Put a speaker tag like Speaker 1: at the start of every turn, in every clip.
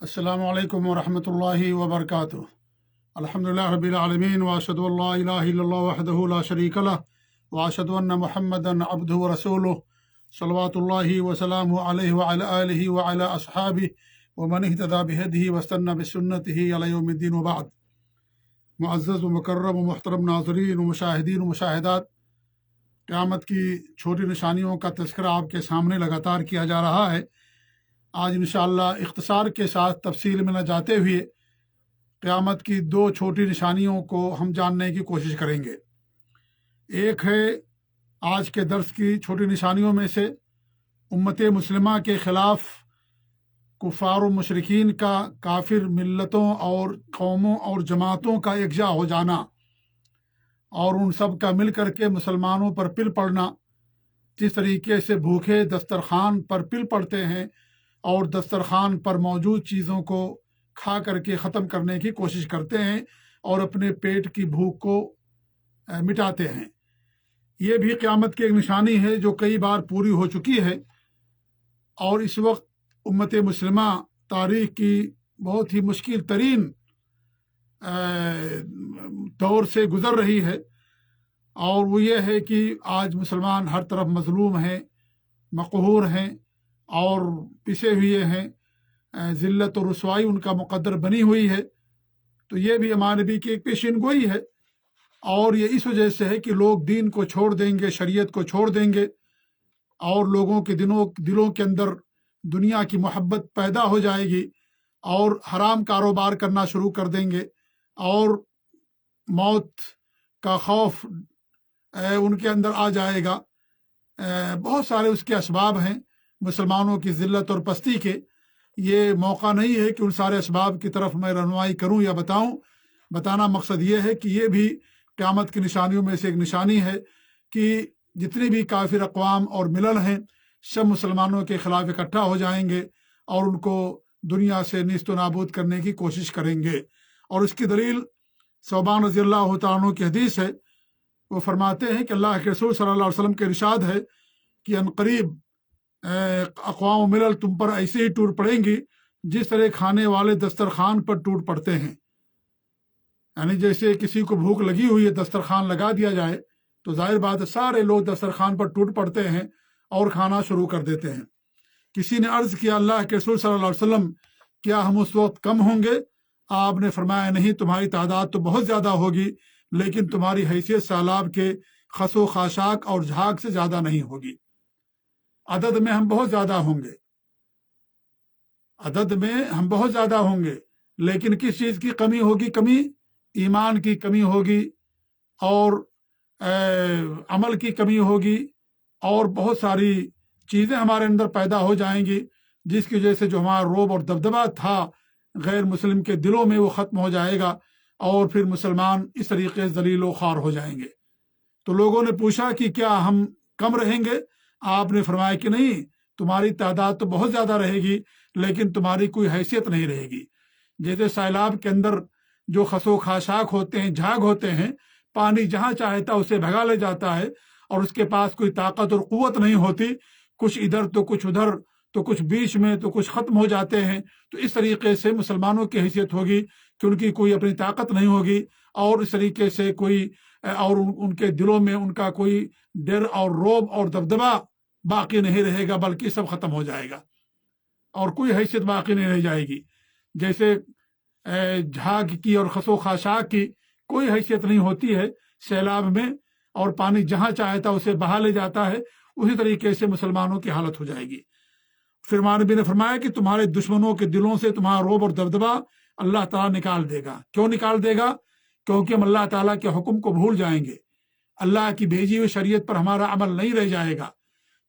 Speaker 1: السلام علیکم ورحمۃ اللہ وبرکاتہ۔ الحمدللہ رب العالمین واشہد ان لا الہ الا اللہ وحدہ لا شریک لہ واشہد ان محمدا عبدہ ورسولہ صلوات اللہ وسلامہ علیہ وعلی آلہ وعلی اصحابہ ومن اہتدی بہدیہ واستنى بسنتہ الی یوم الدین وبعد۔ معزز و مکرم و محترم ناظرین و مشاہدین و مشاہدات، قیامت کی چھوٹی نشانیوں کا تذکرہ آپ کے سامنے لگاتار کیا جا رہا ہے۔ آج انشاءاللہ اختصار کے ساتھ تفصیل میں نہ جاتے ہوئے قیامت کی دو چھوٹی نشانیوں کو ہم جاننے کی کوشش کریں گے۔ ایک ہے آج کے درس کی چھوٹی نشانیوں میں سے امت مسلمہ کے خلاف کفار و مشرکین کا کافر ملتوں اور قوموں اور جماعتوں کا یکجا ہو جانا اور ان سب کا مل کر کے مسلمانوں پر پل پڑنا۔ جس طریقے سے بھوکے دسترخوان پر پل پڑتے ہیں اور دسترخوان پر موجود چیزوں کو کھا کر کے ختم کرنے کی کوشش کرتے ہیں اور اپنے پیٹ کی بھوک کو مٹاتے ہیں، یہ بھی قیامت کی ایک نشانی ہے جو کئی بار پوری ہو چکی ہے، اور اس وقت امت مسلمہ تاریخ کی بہت ہی مشکل ترین دور سے گزر رہی ہے، اور وہ یہ ہے کہ آج مسلمان ہر طرف مظلوم ہیں، مقہور ہیں اور پسے ہوئے ہیں، ذلت و رسوائی ان کا مقدر بنی ہوئی ہے۔ تو یہ بھی ہمارے نبی کی ایک پیشین گوئی ہے، اور یہ اس وجہ سے ہے کہ لوگ دین کو چھوڑ دیں گے، شریعت کو چھوڑ دیں گے، اور لوگوں کے دلوں کے اندر دنیا کی محبت پیدا ہو جائے گی اور حرام کاروبار کرنا شروع کر دیں گے، اور موت کا خوف ان کے اندر آ جائے گا۔ بہت سارے اس کے اسباب ہیں مسلمانوں کی ذلت اور پستی کے۔ یہ موقع نہیں ہے کہ ان سارے اسباب کی طرف میں رہنمائی کروں یا بتاؤں۔ بتانا مقصد یہ ہے کہ یہ بھی قیامت کی نشانیوں میں سے ایک نشانی ہے کہ جتنی بھی کافر اقوام اور ملل ہیں سب مسلمانوں کے خلاف اکٹھا ہو جائیں گے اور ان کو دنیا سے نیست و نابود کرنے کی کوشش کریں گے۔ اور اس کی دلیل ثوبان رضی اللہ تعالیٰ عنہ کی حدیث ہے۔ وہ فرماتے ہیں کہ اللہ کے رسول صلی اللہ علیہ وسلم کے ارشاد ہے کہ عنقریب اقوام و ملل تم پر ایسے ہی ٹوٹ پڑیں گی جس طرح کھانے والے دسترخوان پر ٹوٹ پڑتے ہیں۔ یعنی جیسے کسی کو بھوک لگی ہوئی ہے، دسترخوان لگا دیا جائے تو ظاہر بات ہے سارے لوگ دسترخوان پر ٹوٹ پڑتے ہیں اور کھانا شروع کر دیتے ہیں۔ کسی نے عرض کیا اللہ کے رسول صلی اللہ علیہ وسلم کیا ہم اس وقت کم ہوں گے؟ آپ نے فرمایا نہیں، تمہاری تعداد تو بہت زیادہ ہوگی لیکن تمہاری حیثیت سیلاب کے خس و خاشاک اور جھاگ سے زیادہ نہیں ہوگی۔ عدد میں ہم بہت زیادہ ہوں گے، عدد میں ہم بہت زیادہ ہوں گے، لیکن کس چیز کی کمی ہوگی؟ کمی ایمان کی کمی ہوگی، اور عمل کی کمی ہوگی، اور بہت ساری چیزیں ہمارے اندر پیدا ہو جائیں گی جس کی وجہ سے جو ہمارا روب اور دبدبہ تھا غیر مسلم کے دلوں میں وہ ختم ہو جائے گا، اور پھر مسلمان اس طریقے سے ذلیل و خوار ہو جائیں گے۔ تو لوگوں نے پوچھا کہ کیا ہم کم رہیں گے؟ آپ نے فرمایا کہ نہیں، تمہاری تعداد تو بہت زیادہ رہے گی لیکن تمہاری کوئی حیثیت نہیں رہے گی۔ جیسے سیلاب کے اندر جو خس و خاشاک ہوتے ہیں، جھاگ ہوتے ہیں، پانی جہاں چاہتا اسے بھگا لے جاتا ہے اور اس کے پاس کوئی طاقت اور قوت نہیں ہوتی، کچھ ادھر تو کچھ ادھر تو کچھ بیچ میں تو کچھ ختم ہو جاتے ہیں۔ تو اس طریقے سے مسلمانوں کی حیثیت ہوگی کہ ان کی کوئی اپنی طاقت نہیں ہوگی، اور اس طریقے سے کوئی اور ان کے دلوں میں ان کا کوئی ڈر اور روب اور دبدبہ باقی نہیں رہے گا، بلکہ سب ختم ہو جائے گا اور کوئی حیثیت باقی نہیں رہ جائے گی۔ جیسے جھاگ کی اور خس و خاشاک کی کوئی حیثیت نہیں ہوتی ہے سیلاب میں، اور پانی جہاں چاہتا اسے بہا لے جاتا ہے، اسی طریقے سے مسلمانوں کی حالت ہو جائے گی۔ پھر ہمارے نبی نے فرمایا کہ تمہارے دشمنوں کے دلوں سے تمہارا روب اور دبدبہ اللہ تعالیٰ نکال دے گا۔ کیوں نکال دے گا؟ کیونکہ ہم اللہ تعالیٰ کے حکم کو بھول جائیں گے، اللہ کی بھیجی ہوئی شریعت پر ہمارا عمل نہیں رہ جائے گا،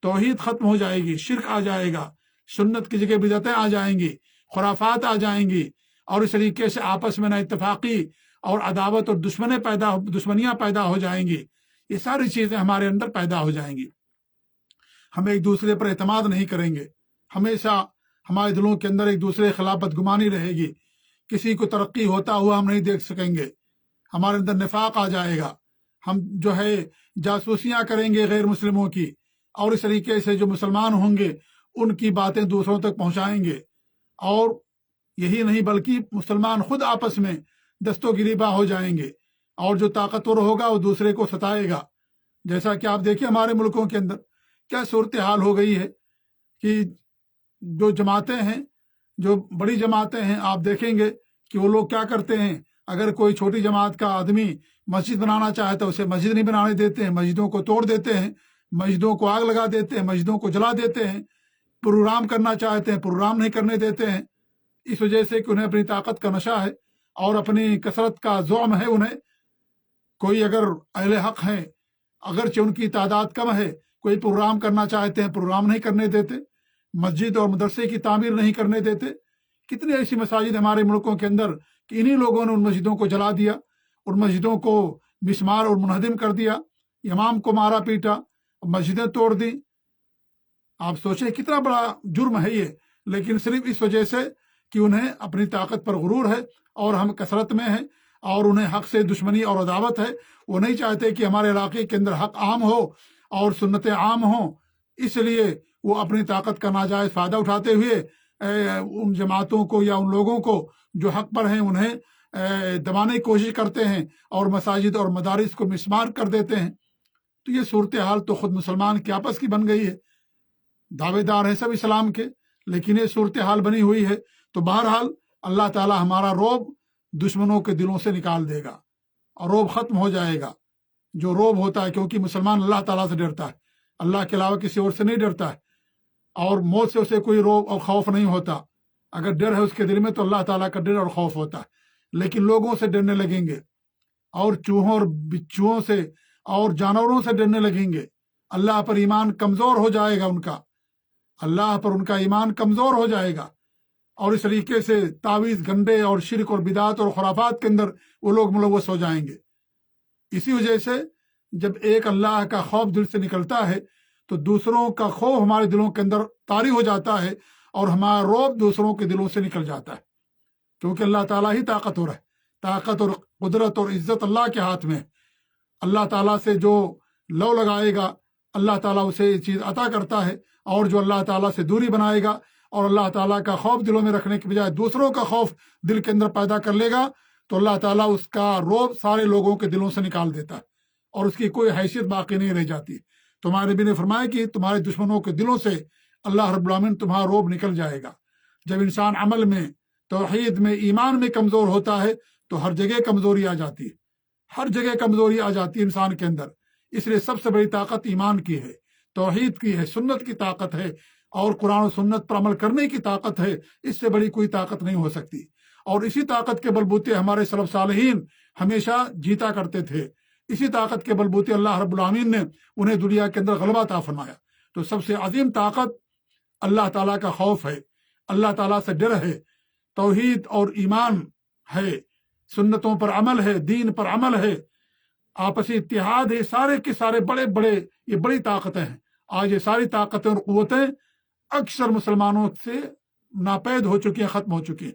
Speaker 1: توحید ختم ہو جائے گی، شرک آ جائے گا، سنت کی جگہ بدعتیں آ جائیں گی، خرافات آ جائیں گی، اور اس طریقے سے آپس میں نہ اتفاقی اور عداوت اور دشمنیاں پیدا ہو جائیں گی۔ یہ ساری چیزیں ہمارے اندر پیدا ہو جائیں گی۔ ہم ایک دوسرے پر اعتماد نہیں کریں گے، ہمیشہ ہمارے دلوں کے اندر ایک دوسرے کے خلاف بدگمانی رہے گی، کسی کو ترقی ہوتا ہوا ہم نہیں دیکھ سکیں گے، ہمارے اندر نفاق آ جائے گا، ہم جو ہے جاسوسیاں کریں گے غیر مسلموں کی، اور اس طریقے سے جو مسلمان ہوں گے ان کی باتیں دوسروں تک پہنچائیں گے، اور یہی نہیں بلکہ مسلمان خود آپس میں دست و گریباں ہو جائیں گے، اور جو طاقتور ہوگا وہ دوسرے کو ستائے گا۔ جیسا کہ آپ دیکھیں ہمارے ملکوں کے اندر کیا صورتحال ہو گئی ہے کہ جو جماعتیں ہیں، جو بڑی جماعتیں ہیں، آپ دیکھیں گے کہ وہ لوگ کیا کرتے ہیں، اگر کوئی چھوٹی جماعت کا آدمی مسجد بنانا چاہے تو اسے مسجد نہیں بنانے دیتے ہیں، مسجدوں کو توڑ دیتے ہیں، مسجدوں کو آگ لگا دیتے ہیں، مسجدوں کو جلا دیتے ہیں، پروگرام کرنا چاہتے ہیں پروگرام نہیں کرنے دیتے ہیں، اس وجہ سے کہ انہیں اپنی طاقت کا نشہ ہے اور اپنی کثرت کا زعم ہے انہیں۔ کوئی اگر اہل حق ہیں، اگرچہ ان کی تعداد کم ہے، کوئی پروگرام کرنا چاہتے ہیں پروگرام نہیں کرنے دیتے، مسجد اور مدرسے کی تعمیر نہیں کرنے دیتے۔ کتنی ایسی مساجد ہمارے ملکوں کے اندر کہ انہی لوگوں نے ان مسجدوں کو جلا دیا، ان مسجدوں کو مسمار اور منہدم کر دیا، امام کو مارا پیٹا، مسجدیں توڑ دی۔ آپ سوچیں کتنا بڑا جرم ہے یہ، لیکن صرف اس وجہ سے کہ انہیں اپنی طاقت پر غرور ہے اور ہم کثرت میں ہیں اور انہیں حق سے دشمنی اور عداوت ہے۔ وہ نہیں چاہتے کہ ہمارے علاقے کے اندر حق عام ہو اور سنتیں عام ہوں، اس لیے وہ اپنی طاقت کا ناجائز فائدہ اٹھاتے ہوئے ان جماعتوں کو یا ان لوگوں کو جو حق پر ہیں انہیں دبانے کی کوشش کرتے ہیں اور مساجد اور مدارس کو مسمار کر دیتے ہیں۔ تو یہ صورتحال تو خود مسلمان کی آپس کی بن گئی ہے، دعوے دار ہیں سب اسلام کے، لیکن یہ صورتحال بنی ہوئی ہے۔ تو بہرحال اللہ تعالی ہمارا روب دشمنوں کے دلوں سے نکال دے گا اور روب ختم ہو جائے گا۔ جو روب ہوتا ہے، کیونکہ مسلمان اللہ تعالیٰ سے ڈرتا ہے، اللہ کے علاوہ کسی اور سے نہیں ڈرتا ہے، اور موت سے اسے کوئی روب اور خوف نہیں ہوتا۔ اگر ڈر ہے اس کے دل میں تو اللہ تعالیٰ کا ڈر اور خوف ہوتا ہے۔ لیکن لوگوں سے ڈرنے لگیں گے اور چوہوں اور بچھوؤں سے اور جانوروں سے ڈرنے لگیں گے، اللہ پر ایمان کمزور ہو جائے گا ان کا، اللہ پر ان کا ایمان کمزور ہو جائے گا، اور اس طریقے سے تعویذ گنڈے اور شرک اور بدعات اور خرافات کے اندر وہ لوگ ملوث ہو جائیں گے۔ اسی وجہ سے جب ایک اللہ کا خوف دل سے نکلتا ہے تو دوسروں کا خوف ہمارے دلوں کے اندر طاری ہو جاتا ہے اور ہمارا روب دوسروں کے دلوں سے نکل جاتا ہے، کیونکہ اللہ تعالیٰ ہی طاقتور ہے۔ طاقت اور قدرت اور عزت اللہ کے ہاتھ میں ہے۔ اللہ تعالیٰ سے جو لو لگائے گا اللہ تعالیٰ اسے یہ چیز عطا کرتا ہے، اور جو اللہ تعالیٰ سے دوری بنائے گا اور اللہ تعالیٰ کا خوف دلوں میں رکھنے کے بجائے دوسروں کا خوف دل کے اندر پیدا کر لے گا تو اللہ تعالیٰ اس کا روب سارے لوگوں کے دلوں سے نکال دیتا ہے اور اس کی کوئی حیثیت باقی نہیں رہ جاتی۔ تمہارے نبی نے فرمایا کہ تمہارے دشمنوں کے دلوں سے اللہ رب العالمین تمہارا روب نکل جائے گا۔ جب انسان عمل میں، توحید میں، ایمان میں کمزور ہوتا ہے تو ہر جگہ کمزوری آ جاتی ہے، ہر جگہ کمزوری آ جاتی ہے انسان کے اندر۔ اس لیے سب سے بڑی طاقت ایمان کی ہے، توحید کی ہے، سنت کی طاقت ہے، اور قرآن و سنت پر عمل کرنے کی طاقت ہے۔ اس سے بڑی کوئی طاقت نہیں ہو سکتی، اور اسی طاقت کے بلبوتے ہمارے سلف صالحین ہمیشہ جیتا کرتے تھے۔ اسی طاقت کے بلبوتے اللہ رب العالمین نے انہیں دنیا کے اندر غلبہ عطا فرمایا۔ تو سب سے عظیم طاقت اللہ تعالیٰ کا خوف ہے، اللہ تعالیٰ سے ڈر ہے، توحید اور ایمان ہے، سنتوں پر عمل ہے، دین پر عمل ہے، آپسی اتحاد ہے۔ سارے کے سارے بڑے بڑے یہ بڑی طاقتیں ہیں۔ آج یہ ساری طاقتیں اور قوتیں اکثر مسلمانوں سے ناپید ہو چکی ہیں، ختم ہو چکی ہیں۔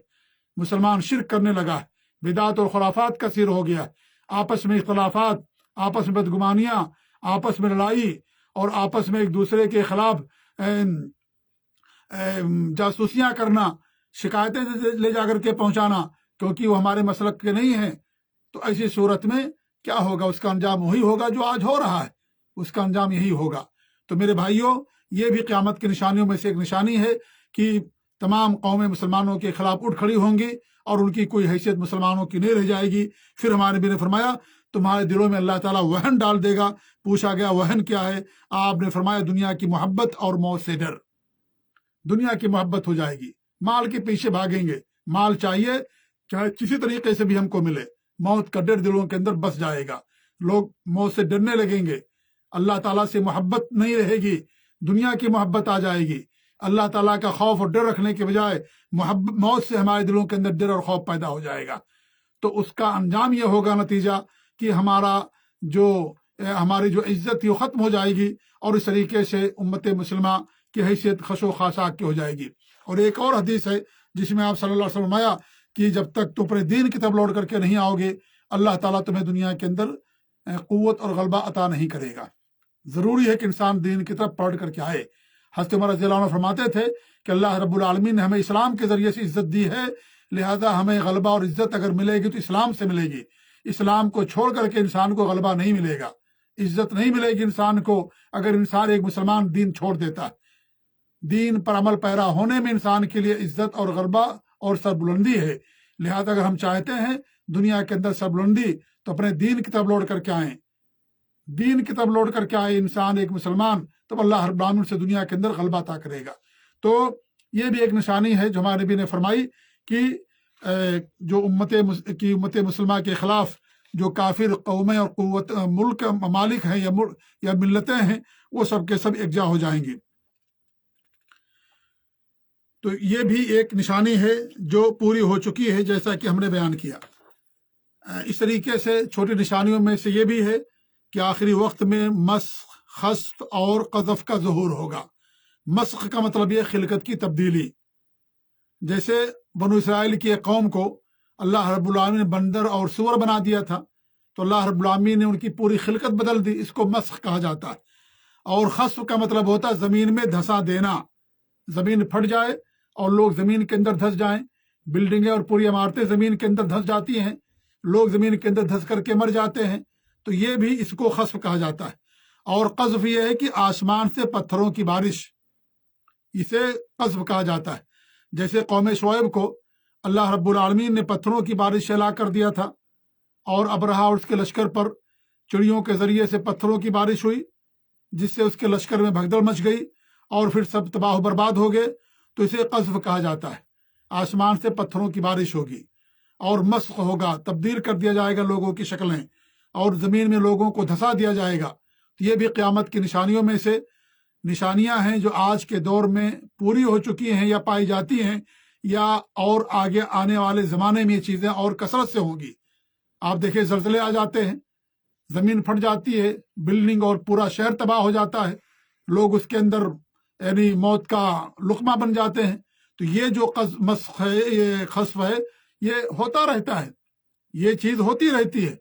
Speaker 1: مسلمان شرک کرنے لگا ہے، بدعات اور خرافات کا سیر ہو گیا ہے، آپس میں اختلافات، آپس میں بدگمانیاں، آپس میں لڑائی، اور آپس میں ایک دوسرے کے خلاف جاسوسیاں کرنا، شکایتیں لے جا کر کے پہنچانا، کیونکہ وہ ہمارے مسلک کے نہیں ہیں۔ تو ایسی صورت میں کیا ہوگا؟ اس کا انجام وہی ہوگا جو آج ہو رہا ہے، اس کا انجام یہی ہوگا۔ تو میرے بھائیوں، یہ بھی قیامت کی نشانیوں میں سے ایک نشانی ہے کہ تمام قومیں مسلمانوں کے خلاف اٹھ کھڑی ہوں گی اور ان کی کوئی حیثیت مسلمانوں کی نہیں رہ جائے گی۔ پھر ہمارے نبی نے فرمایا تمہارے دلوں میں اللہ تعالیٰ وہن ڈال دے گا۔ پوچھا گیا وہن کیا ہے؟ آپ نے فرمایا دنیا کی محبت اور موت سے ڈر۔ دنیا کی محبت ہو جائے گی، مال کے پیچھے بھاگیں گے، مال چاہیے چاہے کسی طریقے سے بھی ہم کو ملے، موت کا ڈر دلوں کے اندر بس جائے گا، لوگ موت سے ڈرنے لگیں گے، اللہ تعالیٰ سے محبت نہیں رہے گی، دنیا کی محبت آ جائے گی۔ اللہ تعالیٰ کا خوف اور ڈر رکھنے کے بجائے موت سے ہمارے دلوں کے اندر ڈر اور خوف پیدا ہو جائے گا۔ تو اس کا انجام یہ ہوگا نتیجہ کہ ہماری جو عزت تھی وہ ختم ہو جائے گی، اور اس طریقے سے امت مسلمہ کی حیثیت خشو خاشاک کی ہو جائے گی۔ اور ایک اور حدیث ہے جس میں آپ صلی اللہ علیہ وسلم فرمایا کہ جب تک تم اپنے دین کی طرف لوٹ کر کے نہیں آؤ گے اللہ تعالیٰ تمہیں دنیا کے اندر قوت اور غلبہ عطا نہیں کرے گا۔ ضروری ہے کہ انسان دین کی طرف پلٹ کر کے آئے۔ حضرت عمر رضی اللہ عنہ فرماتے تھے کہ اللہ رب العالمین نے ہمیں اسلام کے ذریعے سے عزت دی ہے، لہذا ہمیں غلبہ اور عزت اگر ملے گی تو اسلام سے ملے گی۔ اسلام کو چھوڑ کر کے انسان کو غلبہ نہیں ملے گا، عزت نہیں ملے گی انسان کو اگر انسان ایک مسلمان دین چھوڑ دیتا ہے۔ دین پر عمل پیرا ہونے میں انسان کے لیے عزت اور غلبہ اور سربلندی ہے، لہذا اگر ہم چاہتے ہیں دنیا کے اندر سربلندی تو اپنے دین کی طرف لوٹ کر کے آئیں، دین کی طرف لوٹ کر کے آئے انسان ایک مسلمان، تب اللہ رب العالمین سے دنیا کے اندر غلبہ عطا کرے گا۔ تو یہ بھی ایک نشانی ہے جو ہمارے نبی نے فرمائی کہ جو امت مسلمہ کے خلاف جو کافر قومیں اور قوت ملک ممالک ہیں یا ملتیں ہیں، وہ سب کے سب یکجا ہو جائیں گی۔ تو یہ بھی ایک نشانی ہے جو پوری ہو چکی ہے، جیسا کہ ہم نے بیان کیا۔ اس طریقے سے چھوٹی نشانیوں میں سے یہ بھی ہے کہ آخری وقت میں مسخ، خسف اور قذف کا ظہور ہوگا۔ مسخ کا مطلب یہ خلقت کی تبدیلی، جیسے بنو اسرائیل کی ایک قوم کو اللہ رب العالمین نے بندر اور سور بنا دیا تھا، تو اللہ رب العالمین نے ان کی پوری خلقت بدل دی، اس کو مسخ کہا جاتا ہے۔ اور خسف کا مطلب ہوتا ہے زمین میں دھسا دینا، زمین پھٹ جائے اور لوگ زمین کے اندر دھس جائیں، بلڈنگیں اور پوری عمارتیں زمین کے اندر دھس جاتی ہیں، لوگ زمین کے اندر دھس کر کے مر جاتے ہیں، تو یہ بھی اس کو خسف کہا جاتا ہے۔ اور قذف یہ ہے کہ آسمان سے پتھروں کی بارش، اسے قذف کہا جاتا ہے۔ جیسے قوم شعیب کو اللہ رب العالمین نے پتھروں کی بارش سے ہلاک کر دیا تھا، اور ابرہا اور اس کے لشکر پر چڑیوں کے ذریعے سے پتھروں کی بارش ہوئی، جس سے اس کے لشکر میں بھگدڑ مچ گئی اور پھر سب تباہ و برباد ہو گئے، تو اسے قذف کہا جاتا ہے۔ آسمان سے پتھروں کی بارش ہوگی اور مسخ ہوگا، تبدیل کر دیا جائے گا لوگوں کی شکلیں، اور زمین میں لوگوں کو دھسا دیا جائے گا۔ تو یہ بھی قیامت کی نشانیوں میں سے نشانیاں ہیں جو آج کے دور میں پوری ہو چکی ہیں یا پائی جاتی ہیں، یا اور آگے آنے والے زمانے میں یہ چیزیں اور کثرت سے ہوں گی۔ آپ دیکھیں زلزلے آ جاتے ہیں، زمین پھٹ جاتی ہے، بلڈنگ اور پورا شہر تباہ ہو جاتا ہے، لوگ اس کے اندر یعنی موت کا لقمہ بن جاتے ہیں۔ تو یہ جو مسخ ہے، یہ خسف ہے، یہ ہوتا رہتا ہے، یہ چیز ہوتی رہتی ہے۔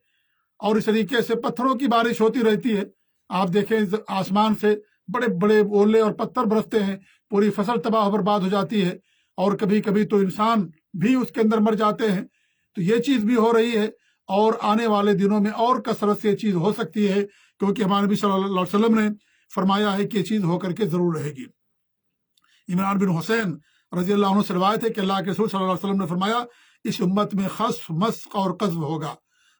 Speaker 1: اور اس طریقے سے پتھروں کی بارش ہوتی رہتی ہے۔ آپ دیکھیں آسمان سے بڑے بڑے اولے اور پتھر برستے ہیں، پوری فصل تباہ و برباد ہو جاتی ہے، اور کبھی کبھی تو انسان بھی اس کے اندر مر جاتے ہیں۔ تو یہ چیز بھی ہو رہی ہے، اور آنے والے دنوں میں اور کثرت سے یہ چیز ہو سکتی ہے، کیونکہ ہمارے نبی صلی اللہ علیہ وسلم نے فرمایا ہے کہ یہ چیز ہو کر کے ضرور رہے گی۔ عمران بن حسین رضی اللہ عنہ سے روایت ہے کہ اللہ کے رسول صلی اللہ علیہ وسلم نے فرمایا اس امت میں خسف، مسخ اور قذف ہوگا۔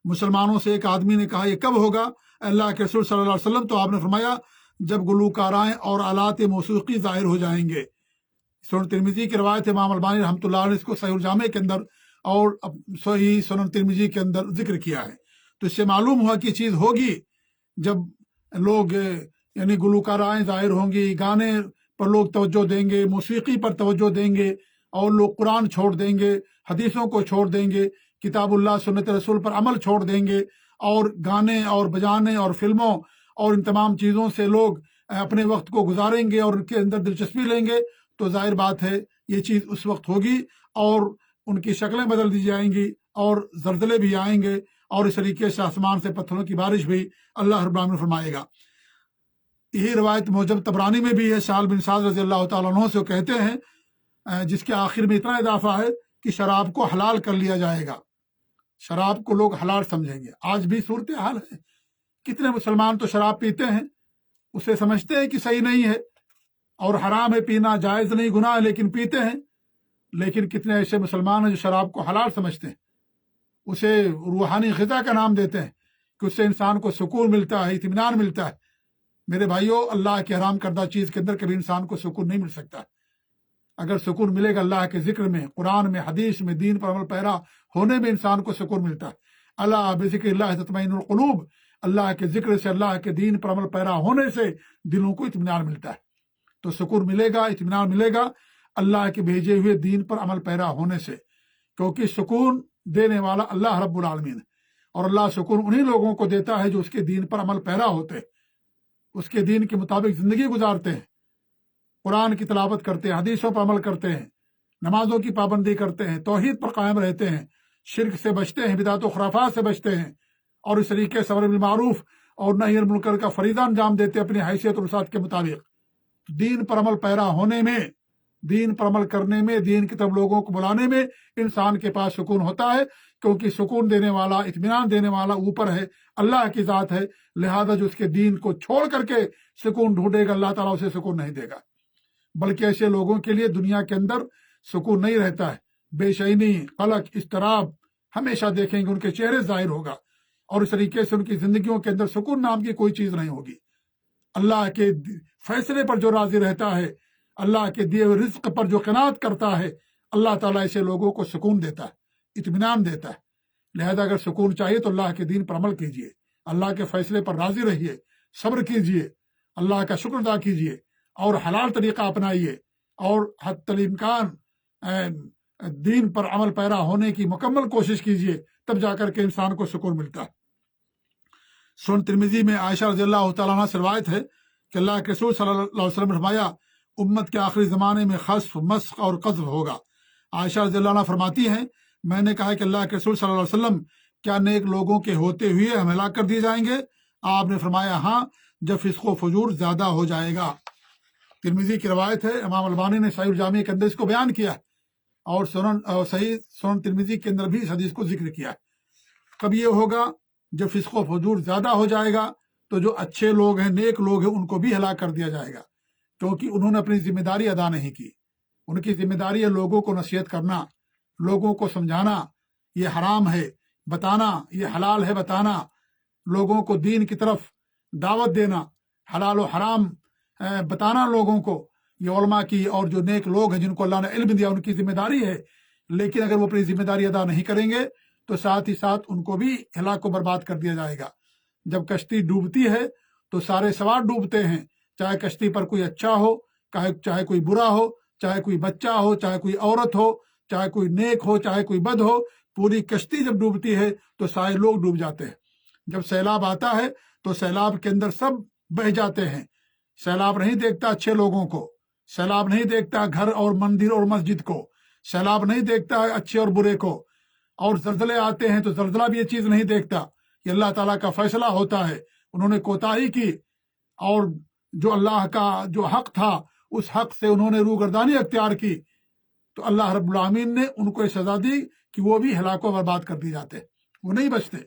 Speaker 1: مسلمانوں سے ایک آدمی نے کہا یہ کب ہوگا اللہ کے رسول صلی اللہ علیہ وسلم؟ تو آپ نے فرمایا جب گلوکارائیں اور آلات موسیقی ظاہر ہو جائیں گے۔ سنن ترمذی کی روایت ہے، امام البانی رحمۃ اللہ علیہ نے اس کو صحیح الجامع کے اندر اور صحیح سنن ترمذی کے اندر ذکر کیا ہے۔ تو اس سے معلوم ہوا کہ یہ چیز ہوگی جب لوگ یعنی گلوکارائیں ظاہر ہوں گی، گانے پر لوگ توجہ دیں گے، موسیقی پر توجہ دیں گے، اور لوگ قرآن چھوڑ دیں گے، حدیثوں کو چھوڑ دیں گے، کتاب اللہ سنت رسول پر عمل چھوڑ دیں گے، اور گانے اور بجانے اور فلموں اور ان تمام چیزوں سے لوگ اپنے وقت کو گزاریں گے اور ان کے اندر دلچسپی لیں گے۔ تو ظاہر بات ہے یہ چیز اس وقت ہوگی، اور ان کی شکلیں بدل دی جائیں گی، اور زلزلے بھی آئیں گے، اور اس طریقے سے آسمان سے پتھروں کی بارش بھی اللہ رب العالمین فرمائے گا۔ یہی روایت موجب طبرانی میں بھی ہے، سہل بن سعد رضی اللہ تعالیٰ عنہ سے کہتے ہیں جس کے آخر میں اتنا اضافہ ہے کہ شراب کو حلال کر لیا جائے گا، شراب کو لوگ حلال سمجھیں گے۔ آج بھی صورتحال ہے، کتنے مسلمان تو شراب پیتے ہیں، اسے سمجھتے ہیں کہ صحیح نہیں ہے اور حرام ہے پینا، جائز نہیں، گناہ ہے، لیکن پیتے ہیں۔ لیکن کتنے ایسے مسلمان ہیں جو شراب کو حلال سمجھتے ہیں، اسے روحانی غذا کا نام دیتے ہیں کہ اس سے انسان کو سکون ملتا ہے، اطمینان ملتا ہے۔ میرے بھائیوں، اللہ کے حرام کردہ چیز کے اندر کبھی انسان کو سکون نہیں مل سکتا۔ اگر سکون ملے گا اللہ کے ذکر میں، قرآن میں، حدیث میں، دین پر عمل پیرا ہونے میں انسان کو سکون ملتا ہے۔ اللہ بذکر اللہ تطمئن القلوب، اللہ کے ذکر سے، اللہ کے دین پر عمل پیرا ہونے سے دلوں کو اطمینان ملتا ہے۔ تو سکون ملے گا، اطمینان ملے گا اللہ کے بھیجے ہوئے دین پر عمل پیرا ہونے سے، کیونکہ سکون دینے والا اللہ رب العالمین ہے، اور اللہ سکون انہی لوگوں کو دیتا ہے جو اس کے دین پر عمل پیرا ہوتے ہیں، اس کے دین کے مطابق زندگی گزارتے ہیں، قرآن کی تلاوت کرتے ہیں، حدیثوں پر عمل کرتے ہیں، نمازوں کی پابندی کرتے ہیں، توحید پر قائم رہتے ہیں، شرک سے بچتے ہیں، بدعت و خرافات سے بچتے ہیں، اور اس طریقے سے امر بالمعروف اور نہی عن المنکر کا فریضہ انجام دیتے ہیں اپنی حیثیت اور وسعت کے مطابق۔ دین پر عمل پیرا ہونے میں، دین پر عمل کرنے میں، دین کی طرف لوگوں کو بلانے میں انسان کے پاس سکون ہوتا ہے، کیونکہ سکون دینے والا، اطمینان دینے والا اوپر ہے، اللہ کی ذات ہے۔ لہذا جو اس کے دین کو چھوڑ کر کے سکون ڈھونڈے گا، اللہ تعالیٰ اسے سکون نہیں دے گا، بلکہ ایسے لوگوں کے لیے دنیا کے اندر سکون نہیں رہتا ہے۔ بے چینی، قلق، اضطراب ہمیشہ دیکھیں گے، ان کے چہرے ظاہر ہوگا، اور اس طریقے سے ان کی زندگیوں کے اندر سکون نام کی کوئی چیز نہیں ہوگی۔ اللہ کے فیصلے پر جو راضی رہتا ہے، اللہ کے دیے ہوئے رزق پر جو قناعت کرتا ہے، اللہ تعالیٰ ایسے لوگوں کو سکون دیتا ہے، اطمینان دیتا ہے۔ لہذا اگر سکون چاہیے تو اللہ کے دین پر عمل کیجیے، اللہ کے فیصلے پر راضی رہیے، صبر کیجیے، اللہ کا شکر ادا کیجیے، اور حلال طریقہ اپنائیے، اور حتی الامکان دین پر عمل پیرا ہونے کی مکمل کوشش کیجیے، تب جا کر کے انسان کو سکون ملتا ہے۔ سنن ترمذی میں عائشہ رضی اللہ تعالیٰ عنہ سے روایت ہے کہ اللہ کے رسول صلی اللہ علیہ وسلم نے فرمایا، امت کے آخری زمانے میں خسف، مسخ اور قذف ہوگا۔ عائشہ رضی اللہ عنہ فرماتی ہیں، میں نے کہا کہ اللہ کے رسول صلی اللہ علیہ وسلم، کیا نیک لوگوں کے ہوتے ہوئے ہم ہلاک کر دیے جائیں گے؟ آپ نے فرمایا، ہاں، جب فسق و فجور زیادہ ہو جائے گا۔ ترمذی کی روایت ہے، امام البانی نے صحیح الجامع کے اندر اس کو بیان کیا، اور صحیح سنن ترمذی کے اندر بھی اس حدیث کو ذکر کیا۔ کب یہ ہوگا؟ جب فسق و فجور زیادہ ہو جائے گا تو جو اچھے لوگ ہیں، نیک لوگ ہیں، ان کو بھی ہلاک کر دیا جائے گا، کیونکہ انہوں نے اپنی ذمہ داری ادا نہیں کی۔ ان کی ذمہ داری ہے لوگوں کو نصیحت کرنا، لوگوں کو سمجھانا، یہ حرام ہے بتانا، یہ حلال ہے بتانا، لوگوں کو دین کی طرف دعوت دینا، حلال و حرام بتانا لوگوں کو۔ یہ علماء کی اور جو نیک لوگ ہیں جن کو اللہ نے علم دیا، ان کی ذمہ داری ہے۔ لیکن اگر وہ اپنی ذمہ داری ادا نہیں کریں گے تو ساتھ ہی ساتھ ان کو بھی ہلاک و برباد کر دیا جائے گا۔ جب کشتی ڈوبتی ہے تو سارے سوار ڈوبتے ہیں، چاہے کشتی پر کوئی اچھا ہو، چاہے کوئی برا ہو، چاہے کوئی بچہ ہو، چاہے کوئی عورت ہو، چاہے کوئی نیک ہو، چاہے کوئی بد ہو، پوری کشتی جب ڈوبتی ہے تو سارے لوگ ڈوب جاتے ہیں۔ جب سیلاب آتا ہے تو سیلاب کے اندر سب بہہ جاتے ہیں۔ سیلاب نہیں دیکھتا اچھے لوگوں کو، سیلاب نہیں دیکھتا گھر اور مندر اور مسجد کو، سیلاب نہیں دیکھتا اچھے اور برے کو، اور زلزلے آتے ہیں تو زلزلہ بھی یہ چیز نہیں دیکھتا۔ یہ اللہ تعالیٰ کا فیصلہ ہوتا ہے۔ انہوں نے کوتاہی کی، اور جو اللہ کا جو حق تھا اس حق سے انہوں نے روگردانی اختیار کی، تو اللہ رب العالمین نے ان کو یہ سزا دی کہ وہ بھی ہلاک و برباد کر دی جاتے، وہ نہیں بچتے۔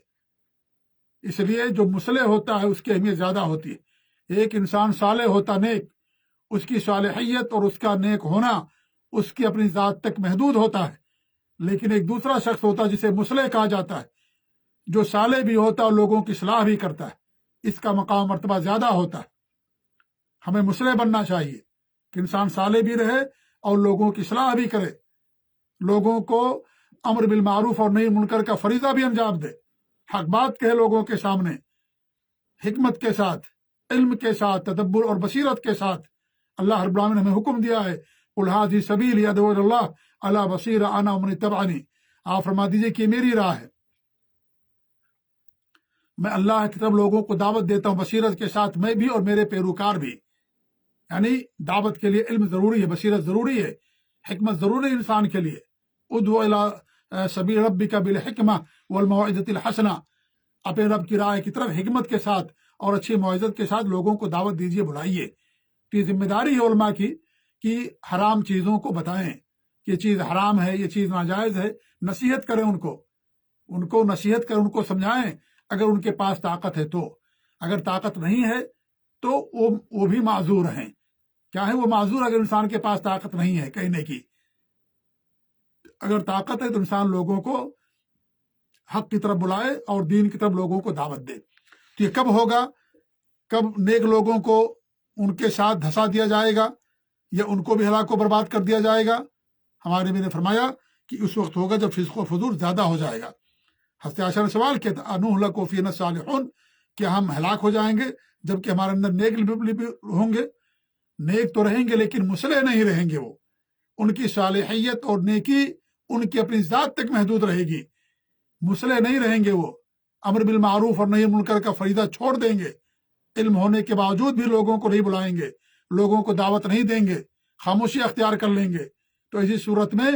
Speaker 1: اس لیے جو مصلح ہوتا ہے اس کی اہمیت زیادہ ہوتی ہے۔ ایک انسان صالح ہوتا، نیک، اس کی صالحیت اور اس کا نیک ہونا اس کی اپنی ذات تک محدود ہوتا ہے۔ لیکن ایک دوسرا شخص ہوتا ہے جسے مصلح کہا جاتا ہے، جو صالح بھی ہوتا ہے اور لوگوں کی اصلاح بھی کرتا ہے، اس کا مقام مرتبہ زیادہ ہوتا ہے۔ ہمیں مصلح بننا چاہیے کہ انسان صالح بھی رہے اور لوگوں کی اصلاح بھی کرے، لوگوں کو امر بالمعروف اور نہی منکر کا فریضہ بھی انجام دے، حق بات کہے لوگوں کے سامنے، حکمت کے ساتھ، علم کے ساتھ، تدبر اور بصیرت کے ساتھ۔ اللہ رب العالمین نے ہمیں حکم دیا ہے، قل ھذہ سبیلی ادعو الی اللہ علی بصیرۃ انا ومن اتبعنی۔ آپ فرما دیجیے کہ یہ میری راہ ہے، میں اللہ کی طرف لوگوں کو دعوت دیتا ہوں بصیرت کے ساتھ، میں بھی اور میرے پیروکار بھی۔ یعنی دعوت کے لیے علم ضروری ہے، بصیرت ضروری ہے، حکمت ضروری ہے انسان کے لیے۔ ادعو الی سبیل ربک بالحکمہ والموعظۃ الحسنہ، اپنے رب کی راہ کی طرف حکمت کے ساتھ اور اچھی موعظت کے ساتھ لوگوں کو دعوت دیجیے، بلائیے۔ تو یہ ذمہ داری ہے علماء کی کہ حرام چیزوں کو بتائیں، یہ چیز حرام ہے، یہ چیز ناجائز ہے، نصیحت کریں ان کو نصیحت کریں، ان کو سمجھائیں اگر ان کے پاس طاقت ہے تو۔ اگر طاقت نہیں ہے تو وہ بھی معذور ہیں۔ کیا ہے وہ معذور؟ اگر انسان کے پاس طاقت نہیں ہے کہنے کی۔ اگر طاقت ہے تو انسان لوگوں کو حق کی طرف بلائے اور دین کی طرف لوگوں کو دعوت دے۔ تو یہ کب ہوگا؟ کب نیک لوگوں کو ان کے ساتھ دھسا دیا جائے گا یا ان کو بھی ہلاک و برباد کر دیا جائے گا؟ ہمارے نبی نے فرمایا کہ اس وقت ہوگا جب فسق و فجور زیادہ ہو جائے گا۔ حضرت عائشہ نے سوال کیا تھا، انہلک وفینا الصالحون، کیا ہم ہلاک ہو جائیں گے جبکہ ہمارے اندر نیک بھی ہوں گے؟ نیک تو رہیں گے لیکن مصلح نہیں رہیں گے، وہ ان کی صالحیت اور نیکی ان کی اپنی ذات تک محدود رہے گی، مصلح نہیں رہیں گے، وہ امر بالمعروف اور نہی منکر کا فریضہ چھوڑ دیں گے، علم ہونے کے باوجود بھی لوگوں کو نہیں بلائیں گے، لوگوں کو دعوت نہیں دیں گے، خاموشی اختیار کر لیں گے۔ تو اسی صورت میں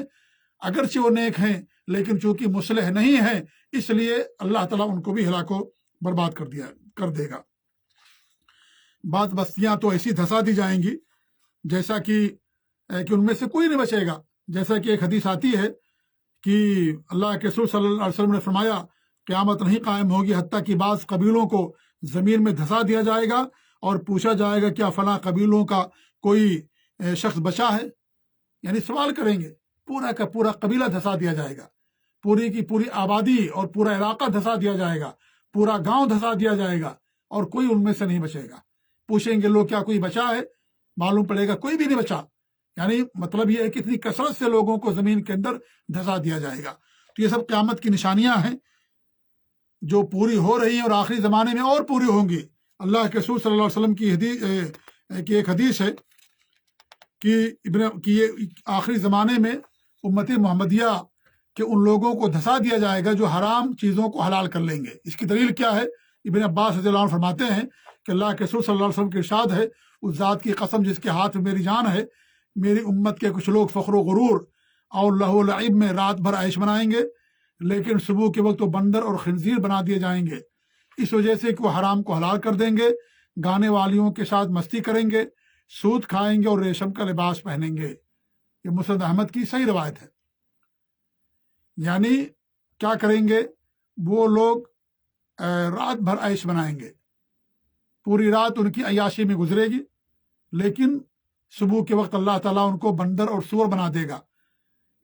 Speaker 1: اگرچہ وہ نیک ہیں لیکن چونکہ مصلح نہیں ہیں، اس لیے اللہ تعالیٰ ان کو بھی ہلاک و برباد کر دے گا۔ بعض بستیاں تو ایسی دھسا دی جائیں گی جیسا کہ ان میں سے کوئی نہیں بچے گا. جیسا کہ ایک حدیث آتی ہے کہ اللہ کے رسول صلی اللہ علیہ وسلم نے فرمایا قیامت نہیں قائم ہوگی حتیٰ کہ بعض قبیلوں کو زمین میں دھسا دیا جائے گا اور پوچھا جائے گا کیا فلاں قبیلوں کا کوئی شخص بچا ہے. یعنی سوال کریں گے, پورا کا پورا قبیلہ دھسا دیا جائے گا, پوری کی پوری آبادی اور پورا علاقہ دھسا دیا جائے گا, پورا گاؤں دھسا دیا جائے گا اور کوئی ان میں سے نہیں بچے گا. پوچھیں گے لوگ کیا کوئی بچا ہے, معلوم پڑے گا کوئی بھی نہیں بچا. یعنی مطلب یہ ہے کہ اتنی کثرت سے لوگوں کو زمین کے اندر دھسا دیا جائے گا. تو یہ سب قیامت کی نشانیاں ہیں جو پوری ہو رہی ہیں اور آخری زمانے میں اور پوری ہوں گی. اللہ کے رسول صلی اللہ علیہ وسلم کی ایک حدیث ہے کہ یہ آخری زمانے میں امت محمدیہ کہ ان لوگوں کو دھسا دیا جائے گا جو حرام چیزوں کو حلال کر لیں گے. اس کی دلیل کیا ہے؟ ابن عباس رضی اللہ عنہ فرماتے ہیں کہ اللہ کے رسول صلی اللہ علیہ وسلم کے ارشاد ہے, اس ذات کی قسم جس کے ہاتھ میں میری جان ہے, میری امت کے کچھ لوگ فخر و غرور اور لہو و لعب میں رات بھر عیش منائیں گے, لیکن صبح کے وقت وہ بندر اور خنزیر بنا دیے جائیں گے, اس وجہ سے کہ وہ حرام کو حلال کر دیں گے, گانے والیوں کے ساتھ مستی کریں گے, سود کھائیں گے اور ریشم کا لباس پہنیں گے. یہ مسند احمد کی صحیح روایت ہے. یعنی کیا کریں گے وہ لوگ؟ رات بھر عیش بنائیں گے, پوری رات ان کی عیاشی میں گزرے گی, لیکن صبح کے وقت اللہ تعالیٰ ان کو بندر اور سور بنا دے گا,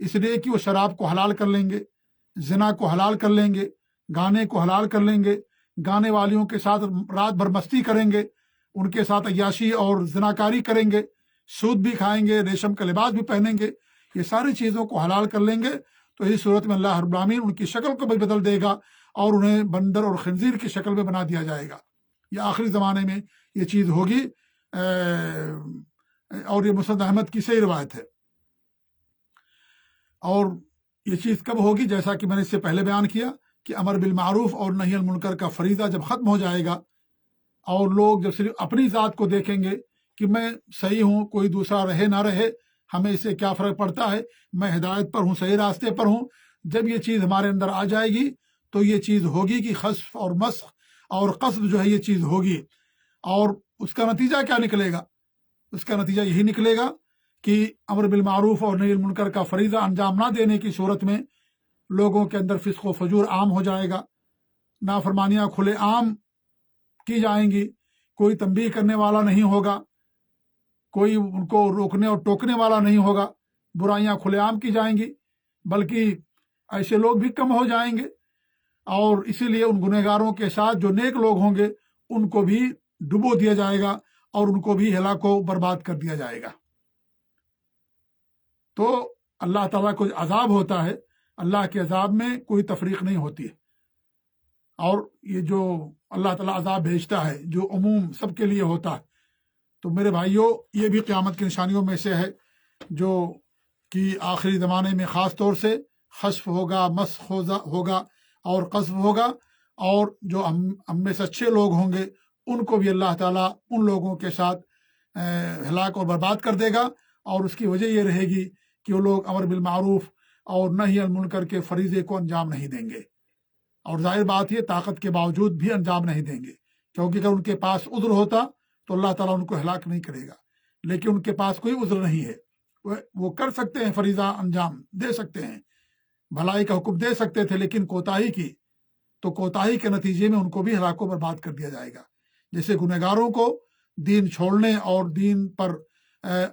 Speaker 1: اس لیے کہ وہ شراب کو حلال کر لیں گے, زنا کو حلال کر لیں گے, گانے کو حلال کر لیں گے, گانے والیوں کے ساتھ رات بھر مستی کریں گے, ان کے ساتھ عیاشی اور زناکاری کریں گے, سود بھی کھائیں گے, ریشم کا لباس بھی پہنیں گے, یہ ساری چیزوں کو حلال کر لیں گے. تو اسی صورت میں اللہ رب العالمین ان کی شکل کو بھی بدل دے گا اور انہیں بندر اور خنزیر کی شکل میں بنا دیا جائے گا. یہ آخری زمانے میں یہ چیز ہوگی, اور یہ مسند احمد کی صحیح روایت ہے. اور یہ چیز کب ہوگی؟ جیسا کہ میں نے اس سے پہلے بیان کیا کہ امر بالمعروف اور نہی عن المنکر کا فریضہ جب ختم ہو جائے گا اور لوگ جب صرف اپنی ذات کو دیکھیں گے کہ میں صحیح ہوں, کوئی دوسرا رہے نہ رہے, ہمیں اس سے کیا فرق پڑتا ہے, میں ہدایت پر ہوں, صحیح راستے پر ہوں. جب یہ چیز ہمارے اندر آ جائے گی تو یہ چیز ہوگی کہ خسف اور مسخ اور قصد جو ہے یہ چیز ہوگی. اور اس کا نتیجہ کیا نکلے گا؟ اس کا نتیجہ یہی نکلے گا کہ امر بالمعروف اور نہی عن المنکر کا فریضہ انجام نہ دینے کی صورت میں لوگوں کے اندر فسق و فجور عام ہو جائے گا, نافرمانیاں کھلے عام کی جائیں گی, کوئی تنبیہ کرنے والا نہیں ہوگا, کوئی ان کو روکنے اور ٹوکنے والا نہیں ہوگا, برائیاں کھلے عام کی جائیں گی, بلکہ ایسے لوگ بھی کم ہو جائیں گے. اور اسی لیے ان گنہگاروں کے ساتھ جو نیک لوگ ہوں گے ان کو بھی ڈبو دیا جائے گا اور ان کو بھی ہلاک و برباد کر دیا جائے گا. تو اللہ تعالیٰ کو عذاب ہوتا ہے, اللہ کے عذاب میں کوئی تفریق نہیں ہوتی ہے. اور یہ جو اللہ تعالیٰ عذاب بھیجتا ہے جو عموم سب کے لیے ہوتا ہے, تو میرے بھائیوں یہ بھی قیامت کی نشانیوں میں سے ہے جو کہ آخری زمانے میں خاص طور سے خسف ہوگا, مسخ ہوگا اور قذف ہوگا. اور جو ہم میں سے اچھے لوگ ہوں گے ان کو بھی اللہ تعالیٰ ان لوگوں کے ساتھ ہلاک اور برباد کر دے گا. اور اس کی وجہ یہ رہے گی کہ وہ لوگ امر بالمعروف اور نہی عن المنکر کے فریضے کو انجام نہیں دیں گے. اور ظاہر بات یہ طاقت کے باوجود بھی انجام نہیں دیں گے, کیونکہ اگر ان کے پاس عذر ہوتا تو اللہ تعالیٰ ان کو ہلاک نہیں کرے گا. لیکن ان کے پاس کوئی عذر نہیں ہے, وہ کر سکتے ہیں, فریضہ انجام دے سکتے ہیں, بھلائی کا حکم دے سکتے تھے, لیکن کوتاہی کی تو کوتاہی کے نتیجے میں ان کو بھی ہلاک و برباد کر دیا جائے گا. جیسے گنہگاروں کو دین چھوڑنے اور دین پر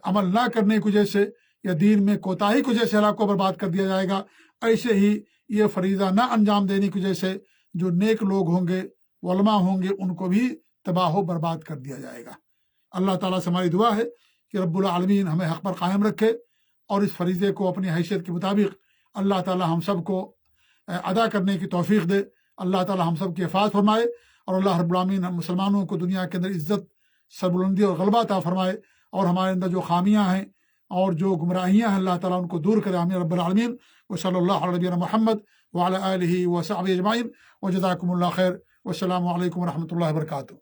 Speaker 1: عمل نہ کرنے کی وجہ سے یا دین میں کوتاہی کی وجہ سے ہلاک و برباد کر دیا جائے گا, ایسے ہی یہ فریضہ نہ انجام دینے کی وجہ سے جو نیک لوگ ہوں گے, علماء ہوں گے, ان کو بھی تباہ و برباد کر دیا جائے گا. اللہ تعالیٰ سے ہماری دعا ہے کہ رب العالمین ہمیں حق پر قائم رکھے اور اس فریضے کو اپنی حیثیت کے مطابق اللہ تعالیٰ ہم سب کو ادا کرنے کی توفیق دے. اللہ تعالیٰ ہم سب کی حفاظت فرمائے اور اللہ رب العالمین ہم مسلمانوں کو دنیا کے اندر عزت, سربلندی اور غلبہ عطا فرمائے, اور ہمارے اندر جو خامیاں ہیں اور جو گمراہیاں ہیں اللہ تعالیٰ ان کو دور کرے. آمین رب العالمین. وصلی اللہ علی نبینا محمد وعلی آلہ وصحبہ اجمعین, وجزاکم اللہ خیر, والسلام علیکم ورحمۃ اللہ وبرکاتہ.